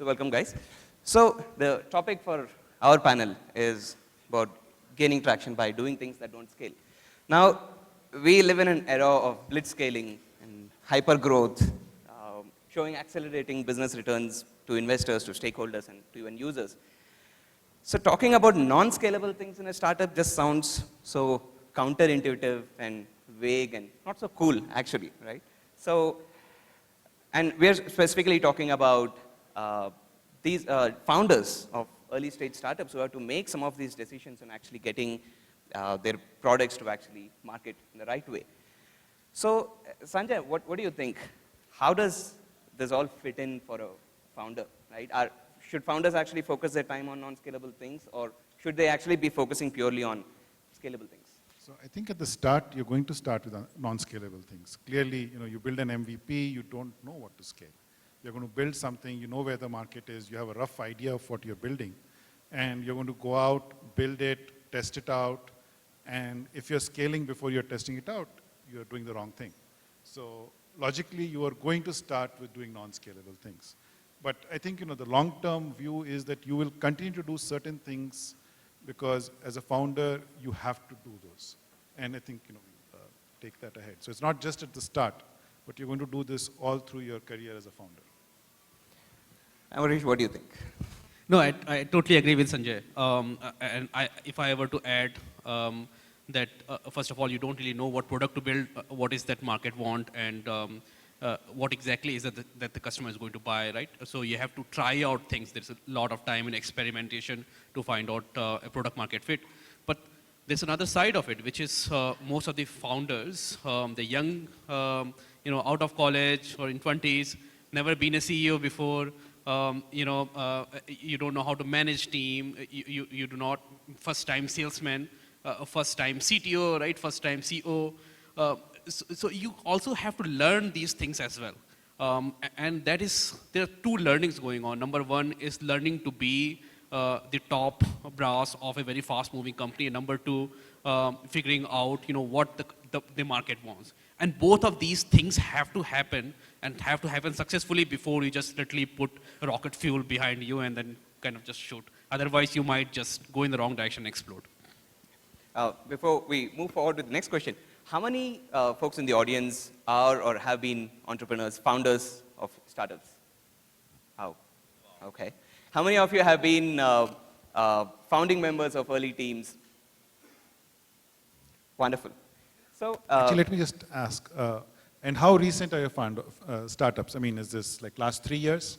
So welcome, guys. So the topic for our panel is about gaining traction by doing things that don't scale. Now, we live in an era of blitz scaling and hyper growth, showing accelerating business returns to investors, to stakeholders, and to even users. So talking about non-scalable things in a startup just sounds so counterintuitive and vague and not so cool, actually, right? So, and we're specifically talking about these founders of early stage startups who have to make some of these decisions on actually getting their products to actually market in the right way. So, Sanjay, what do you think? How does this all fit in for a founder, right? Should founders actually focus their time on non-scalable things, or should they actually be focusing purely on scalable things? So I think at the start, you're going to start with non-scalable things. Clearly, you build an MVP, you don't know what to scale. You're going to build something, you know where the market is, you have a rough idea of what you're building, and you're going to go out, build it, test it out, and if you're scaling before you're testing it out, you're doing the wrong thing. So logically, you are going to start with doing non-scalable things. But I think the long-term view is that you will continue to do certain things because as a founder, you have to do those. And I think take that ahead. So it's not just at the start, but you're going to do this all through your career as a founder. Ambarish, what do you think? No, I totally agree with Sanjay. And if I were to add that, first of all, you don't really know what product to build, what is that market want, and what exactly is it that the customer is going to buy, right? So you have to try out things. There's a lot of time in experimentation to find out a product market fit. But there's another side of it, which is most of the founders, the young, out of college or in 20s, never been a CEO before, you don't know how to manage team, you do not, first time salesman, first time CTO, right, first time CO. So you also have to learn these things as well. And there are two learnings going on. Number one is learning to be the top brass of a very fast moving company. And number two, figuring out what the market wants. And both of these things have to happen and have to happen successfully before you just literally put rocket fuel behind you and then kind of just shoot. Otherwise, you might just go in the wrong direction and explode. Before we move forward with the next question, how many folks in the audience are or have been entrepreneurs, founders of startups? How? Okay. How many of you have been founding members of early teams? Wonderful. So, actually, let me just ask, and how recent are your startups? I mean, is this like last 3 years?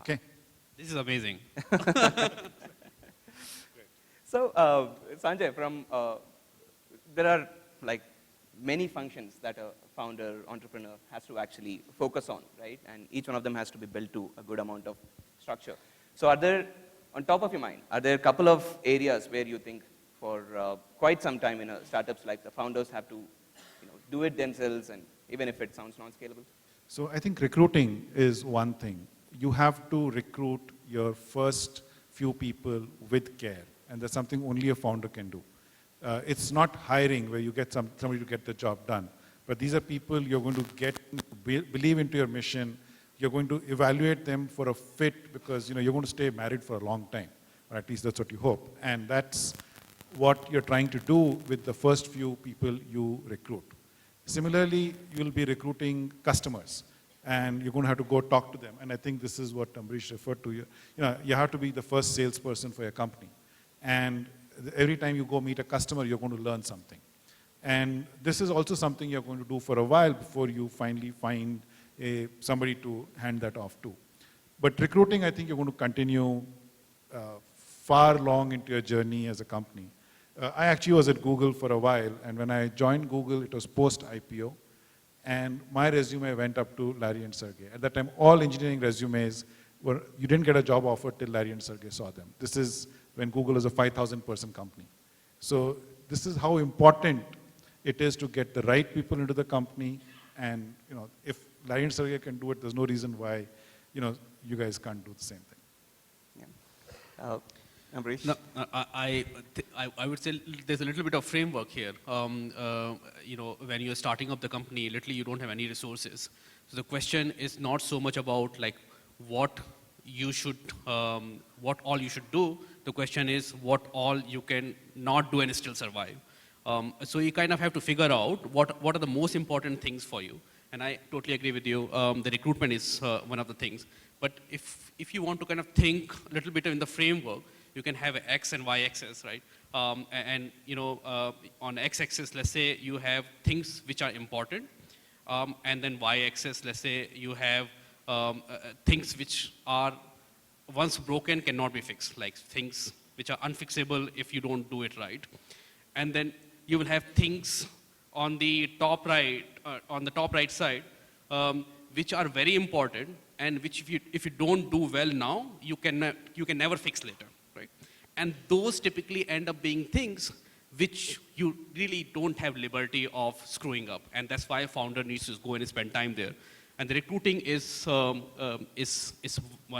Okay. This is amazing. So, Sanjay, there are like many functions that a founder, entrepreneur has to actually focus on, right? And each one of them has to be built to a good amount of structure. So are there, on top of your mind, are there a couple of areas where you think for quite some time in startups like the founders have to do it themselves, and even if it sounds non-scalable? So I think recruiting is one thing. You have to recruit your first few people with care, and that's something only a founder can do. It's not hiring where you get somebody to get the job done. But these are people you're going to get to believe into your mission. You're going to evaluate them for a fit because you're going to stay married for a long time, or at least that's what you hope. And that's what you're trying to do with the first few people you recruit. Similarly, you'll be recruiting customers, and you're going to have to go talk to them. And I think this is what Ambarish referred to. You have to be the first salesperson for your company. And every time you go meet a customer, you're going to learn something. And this is also something you're going to do for a while before you finally find somebody to hand that off to. But recruiting, I think you're going to continue far long into your journey as a company. I actually was at Google for a while, and when I joined Google, it was post-IPO, and my resume went up to Larry and Sergey. At that time, all engineering resumes were, you didn't get a job offer till Larry and Sergey saw them. This is when Google was a 5,000 person company. So this is how important it is to get the right people into the company, and if Larry and Sergey can do it, there's no reason why you guys can't do the same thing. Yeah. Ambarish? No, I would say there's a little bit of framework here. When you're starting up the company, literally you don't have any resources. So the question is not so much about like what you should, what all you should do. The question is what all you can not do and still survive. So you kind of have to figure out what are the most important things for you. And I totally agree with you. The recruitment is one of the things. But if you want to kind of think a little bit in the framework, you can have X and Y axis, right? And you know, on X axis, let's say you have things which are important, and then Y axis, let's say you have things which are once broken cannot be fixed, like things which are unfixable if you don't do it right. And then you will have things on the top right, side, which are very important and which if you don't do well now, you can never fix later, right? And those typically end up being things which you really don't have liberty of screwing up. And that's why a founder needs to go in and spend time there. And the recruiting is one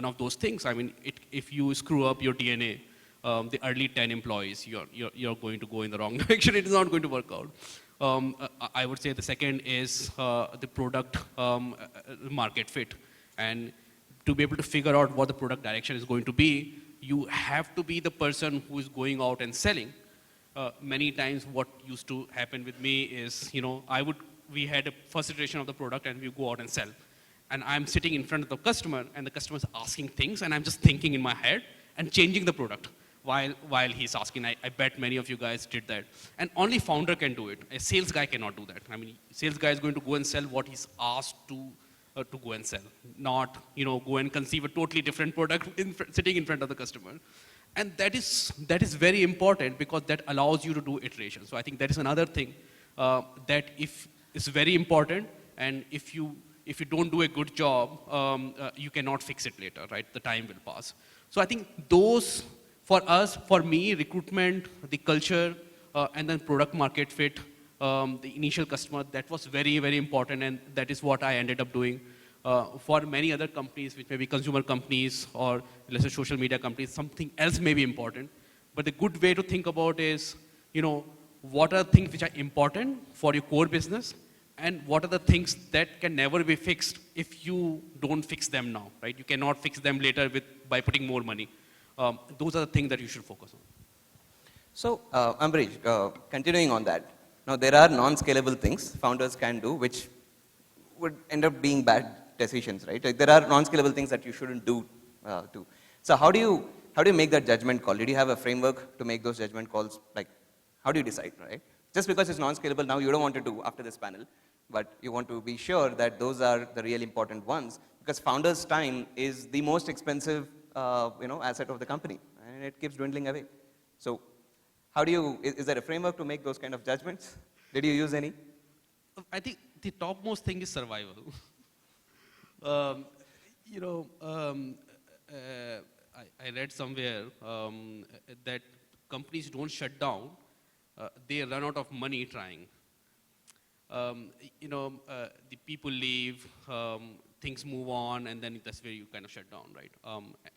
of those things. I mean, if you screw up your DNA, the early 10 employees, you're going to go in the wrong direction. It is not going to work out. I would say the second is the product market fit. And to be able to figure out what the product direction is going to be, you have to be the person who is going out and selling. Many times what used to happen with me is, you know, we had a first iteration of the product and we go out and sell. And I'm sitting in front of the customer and the customer's asking things and I'm just thinking in my head and changing the product while he's asking. I bet many of you guys did that. And only founder can do it. A sales guy cannot do that. I mean, sales guy is going to go and sell what he's asked to go and sell, not, you know, go and conceive a totally different product sitting in front of the customer. And that is very important because that allows you to do iteration. So I think that is another thing that is very important, and if you don't do a good job, you cannot fix it later, right? The time will pass. So I think those, for me, recruitment, the culture, and then product market fit, the initial customer, that was very, very important, and that is what I ended up doing. For many other companies, which may be consumer companies or let's say social media companies, something else may be important. But the good way to think about is, you know, what are things which are important for your core business, and what are the things that can never be fixed if you don't fix them now, right? You cannot fix them later by putting more money. Those are the things that you should focus on. So, Ambarish, continuing on that, now there are non-scalable things founders can do which would end up being bad decisions, right? Like there are non-scalable things that you shouldn't do too. So how do you make that judgment call? Did you have a framework to make those judgment calls? Like, how do you decide, right? Just because it's non-scalable now, you don't want to do after this panel, but you want to be sure that those are the really important ones, because founders' time is the most expensive, asset of the company, and it keeps dwindling away. So, is there a framework to make those kind of judgments? Did you use any? I think the topmost thing is survival. I read somewhere that companies don't shut down, they run out of money trying. The people leave, things move on, and then that's where you kind of shut down, right?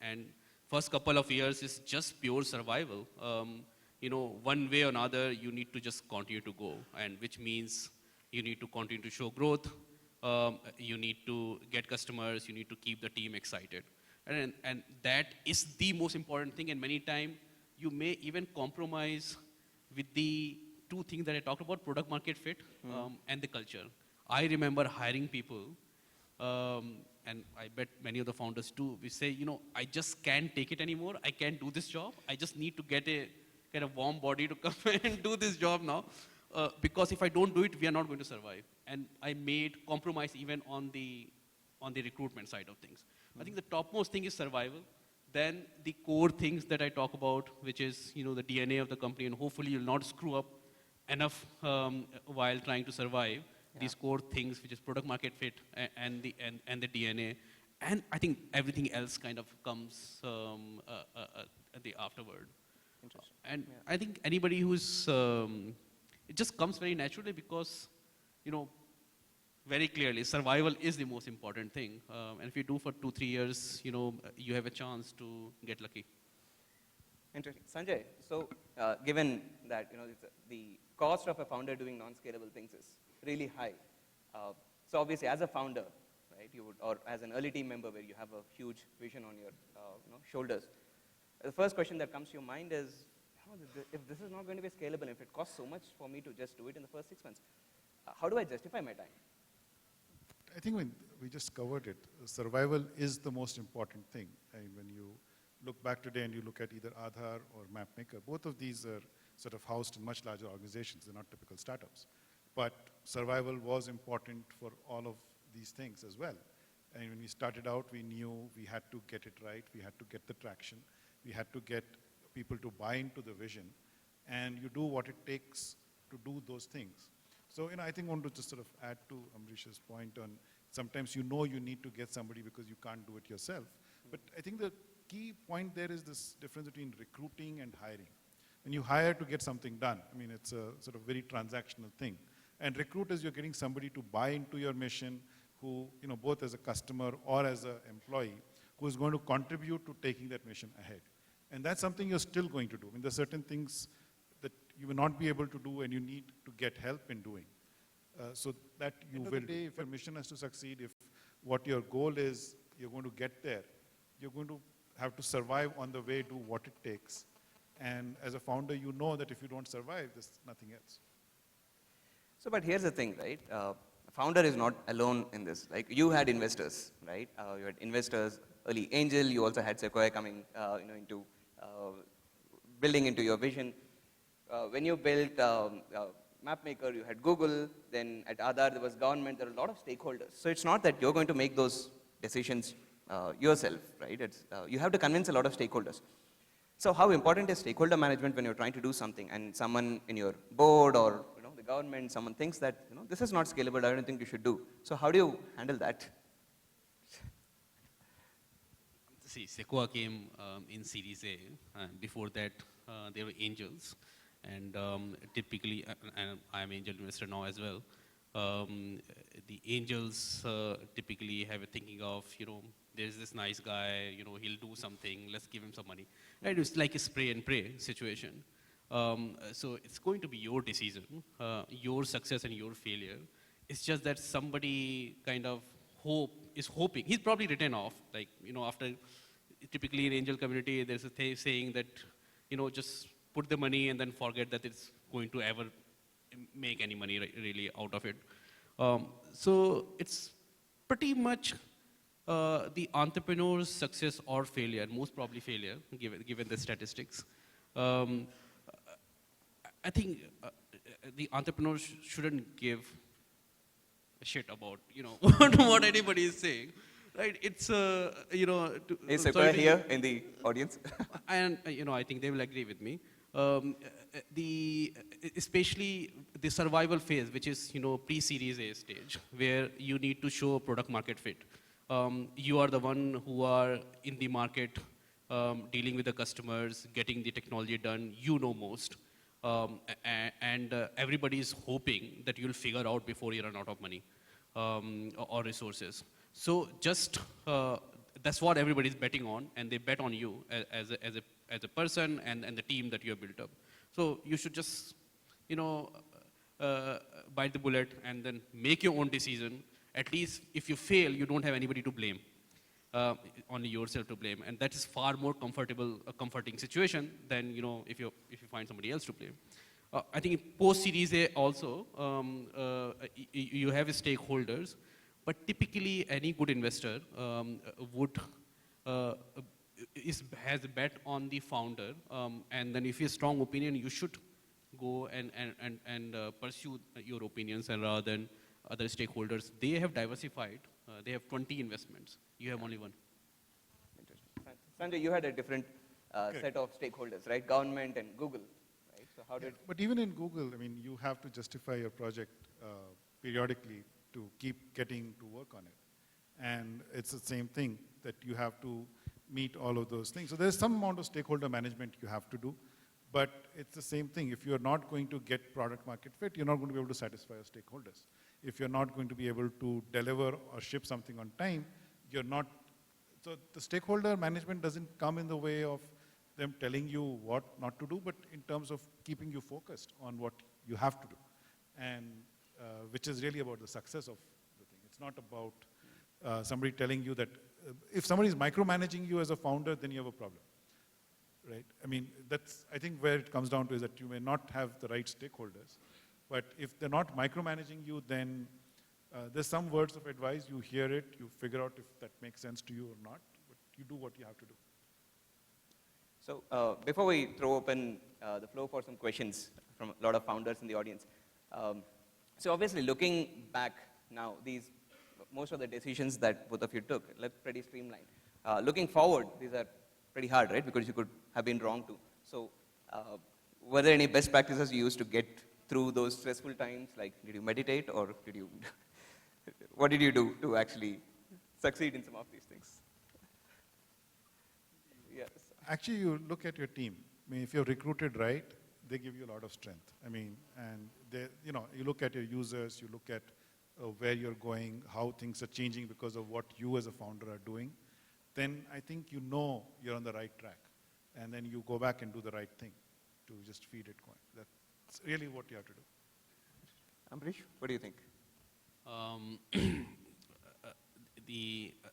And first couple of years is just pure survival. One way or another, you need to just continue to go, and which means you need to continue to show growth, you need to get customers, you need to keep the team excited. And that is the most important thing, and many times you may even compromise with the two things that I talked about, product market fit and the culture. I remember hiring people, and I bet many of the founders too, we say, I just can't take it anymore, I can't do this job, I just need to get a warm body to come and do this job now. Because if I don't do it, we are not going to survive. And I made compromise even on the recruitment side of things. I think the topmost thing is survival. Then the core things that I talk about, which is the DNA of the company, and hopefully you'll not screw up enough while trying to survive. Yeah. These core things, which is product market fit and the DNA, and I think everything else kind of comes at the afterward. Interesting. And yeah. I think anybody who's it just comes very naturally because, very clearly, survival is the most important thing. And if you do for 2-3 years, you have a chance to get lucky. Interesting. Sanjay, so given that, the cost of a founder doing non-scalable things is really high. So obviously, as a founder, right, right? You would, or as an early team member where you have a huge vision on your shoulders, the first question that comes to your mind is, if this is not going to be scalable, if it costs so much for me to just do it in the first 6 months, how do I justify my time? I think when we just covered it, survival is the most important thing. And when you look back today and you look at either Aadhaar or MapMaker, both of these are sort of housed in much larger organizations. They're not typical startups. But survival was important for all of these things as well. And when we started out, we knew we had to get it right. We had to get the traction. We had to get people to buy into the vision. And you do what it takes to do those things. So, I think I want to just sort of add to Ambarish's point on sometimes you need to get somebody because you can't do it yourself. But I think the key point there is this difference between recruiting and hiring. When you hire to get something done, it's a sort of very transactional thing. And recruit is you're getting somebody to buy into your mission who, both as a customer or as an employee, who is going to contribute to taking that mission ahead. And that's something you're still going to do. There are certain things that you will not be able to do and you need to get help in doing. So that you will do. If your mission has to succeed, if what your goal is, you're going to get there, you're going to have to survive on the way, do what it takes. And as a founder, you know that if you don't survive, there's nothing else. So, but here's the thing, right? A founder is not alone in this. Like, you had investors, right? You had investors, early angel. You also had Sequoia coming, into building into your vision. When you built MapMaker, you had Google. Then at Aadhaar, there was government. There are a lot of stakeholders. So it's not that you're going to make those decisions yourself, right? It's, you have to convince a lot of stakeholders. So how important is stakeholder management when you're trying to do something and someone in your board or the government, someone thinks that this is not scalable, I don't think you should do. So how do you handle that? See, Sequoia came in Series A. Before that, they were angels. And typically, and I'm angel investor now as well. The angels typically have a thinking of, there's this nice guy, he'll do something, let's give him some money. Right? It's like a spray and pray situation. So it's going to be your decision, your success and your failure. It's just that somebody kind of is hoping. He's probably written off, like, after, typically in angel community, there's a saying that, just put the money and then forget that it's going to ever make any money really out of it. So it's pretty much the entrepreneur's success or failure, most probably failure, given the statistics. I think the entrepreneur shouldn't give a shit about, what anybody is saying. Right? It's, Is Sequoia here in the audience? And, I think they will agree with me. Especially the survival phase, which is, pre-Series A stage, where you need to show product market fit. You are the one who are in the market, dealing with the customers, getting the technology done, you know most. And everybody is hoping that you'll figure out before you run out of money or resources. So just, that's what everybody's betting on, and they bet on you as a person and the team that you have built up. So you should just, bite the bullet and then make your own decision. At least if you fail, you don't have anybody to blame, only yourself to blame. And that is far more comforting situation than, if you find somebody else to blame. I think in post-Series A also, you have stakeholders, but typically any good investor has a bet on the founder, and then if you have a strong opinion, you should go and pursue your opinions, and rather than other stakeholders. They have diversified. They have 20 investments. You have only one. Interesting. Sanjay, you had a different set of stakeholders, right? Government and Google, right? So how did? But even in Google, you have to justify your project periodically to keep getting to work on it. And it's the same thing that you have to meet all of those things. So there's some amount of stakeholder management you have to do, but it's the same thing. If you're not going to get product market fit, you're not going to be able to satisfy your stakeholders. If you're not going to be able to deliver or ship something on time, you're not. So the stakeholder management doesn't come in the way of them telling you what not to do, but in terms of keeping you focused on what you have to do, and which is really about the success of the thing. It's not about somebody telling you that, if somebody is micromanaging you as a founder, then you have a problem, right? I mean, that's, I think where it comes down to is that you may not have the right stakeholders, but if they're not micromanaging you, then there's some words of advice, you hear it, you figure out if that makes sense to you or not, but you do what you have to do. So before we throw open the floor for some questions from a lot of founders in the audience, so obviously looking back now, most of the decisions that both of you took look pretty streamlined. Looking forward, these are pretty hard, right? Because you could have been wrong too. So were there any best practices you used to get through those stressful times? Like, did you meditate, or did you, what did you do to actually succeed in some of these things? Yes. Actually, you look at your team. I mean, if you're recruited right, they give you a lot of strength. I mean, and they, you know, you look at your users, you look at where you're going, how things are changing because of what you as a founder are doing, then I think you know you're on the right track. And then you go back and do the right thing to just feed it going. That's really what you have to do. Ambarish, what do you think?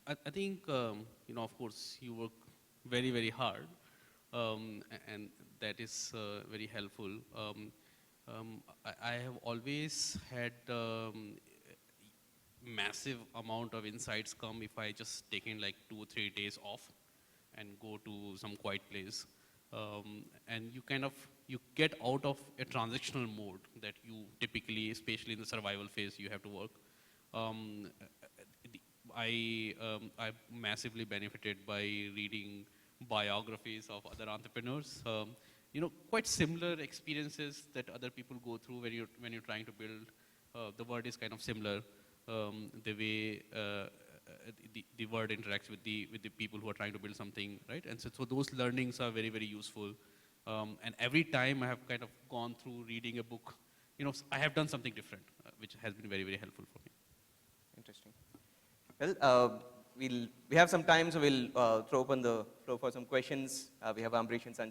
I think, you know, of course, you work very, very hard, and that is very helpful. I have always had massive amount of insights come if I just taken like 2 or 3 days off and go to some quiet place. And you kind of, you get out of a transitional mode that you typically, especially in the survival phase, you have to work. I massively benefited by reading biographies of other entrepreneurs. You know, quite similar experiences that other people go through when you're trying to build. The word is kind of similar. The way the word interacts with the people who are trying to build something, right? And so those learnings are very, very useful. And every time I have kind of gone through reading a book, you know, I have done something different, which has been very, very helpful for me. Interesting. Well, we have some time, so we'll throw open the floor for some questions. We have Ambarish and Sanjay